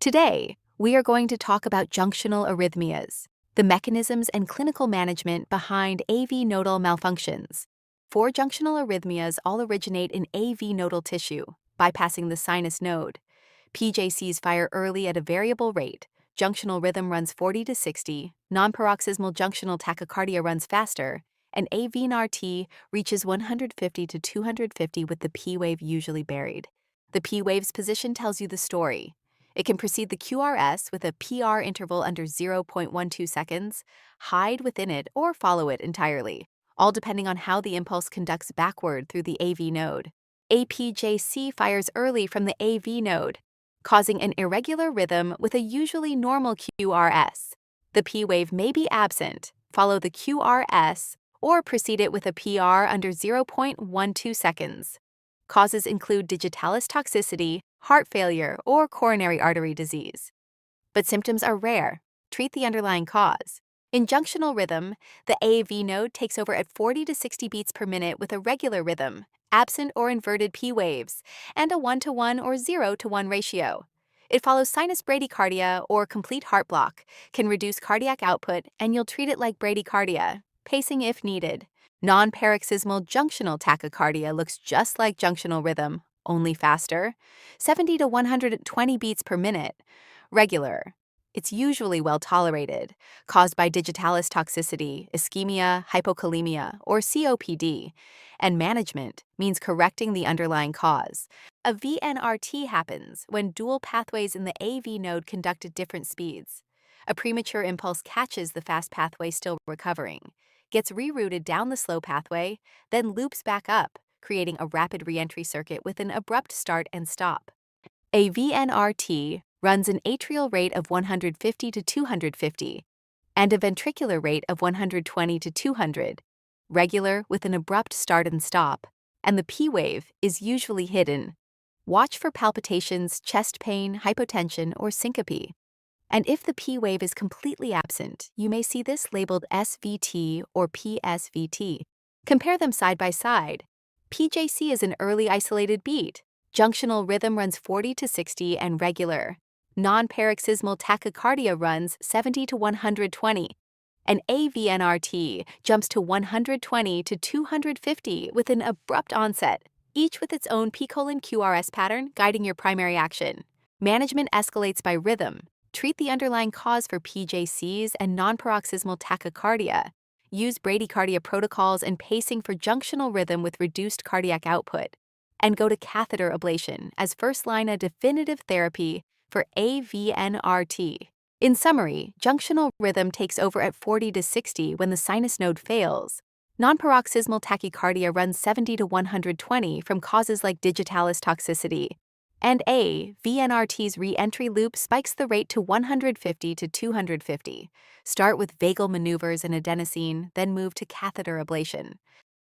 Today, we are going to talk about junctional arrhythmias, the mechanisms and clinical management behind AV nodal malfunctions. 4 junctional arrhythmias all originate in AV nodal tissue, bypassing the sinus node. PJCs fire early at a variable rate. Junctional rhythm runs 40 to 60, nonparoxysmal junctional tachycardia runs faster, and AVNRT reaches 150 to 250 with the P wave usually buried. The P wave's position tells you the story. It can precede the QRS with a PR interval under 0.12 seconds, hide within it, or follow it entirely, all depending on how the impulse conducts backward through the AV node. A PJC fires early from the AV node, causing an irregular rhythm with a usually normal QRS. The P wave may be absent, follow the QRS, or precede it with a PR under 0.12 seconds. Causes include digitalis toxicity, heart failure, or coronary artery disease. But symptoms are rare. Treat the underlying cause. In junctional rhythm, the AV node takes over at 40 to 60 beats per minute with a regular rhythm, absent or inverted P waves, and a 1-to-1 or 0-to-1 ratio. It follows sinus bradycardia or complete heart block, can reduce cardiac output, and you'll treat it like bradycardia, pacing if needed. Nonparoxysmal junctional tachycardia looks just like junctional rhythm, only faster, 70 to 120 beats per minute. Regular. It's usually well tolerated, caused by digitalis toxicity, ischemia, hypokalemia, or COPD, and management means correcting the underlying cause. A VNRT happens when dual pathways in the AV node conduct at different speeds. A premature impulse catches the fast pathway still recovering, gets rerouted down the slow pathway, then loops back up, creating a rapid reentry circuit with an abrupt start and stop. A VNRT runs an atrial rate of 150 to 250 and a ventricular rate of 120 to 200, regular with an abrupt start and stop, and the P wave is usually hidden. Watch for palpitations, chest pain, hypotension, or syncope. And if the P wave is completely absent, you may see this labeled SVT or PSVT. Compare them side by side. PJC is an early isolated beat. Junctional rhythm runs 40 to 60 and regular. Nonparoxysmal tachycardia runs 70 to 120. And AVNRT jumps to 120 to 250 with an abrupt onset, each with its own P:/QRS pattern guiding your primary action. Management escalates by rhythm. Treat the underlying cause for PJCs and nonparoxysmal tachycardia. Use bradycardia protocols and pacing for junctional rhythm with reduced cardiac output. And go to catheter ablation as first-line a definitive therapy for AVNRT. In summary, junctional rhythm takes over at 40 to 60 when the sinus node fails. Nonparoxysmal tachycardia runs 70 to 120 from causes like digitalis toxicity. And AVNRT's re-entry loop spikes the rate to 150 to 250. Start with vagal maneuvers and adenosine, then move to catheter ablation.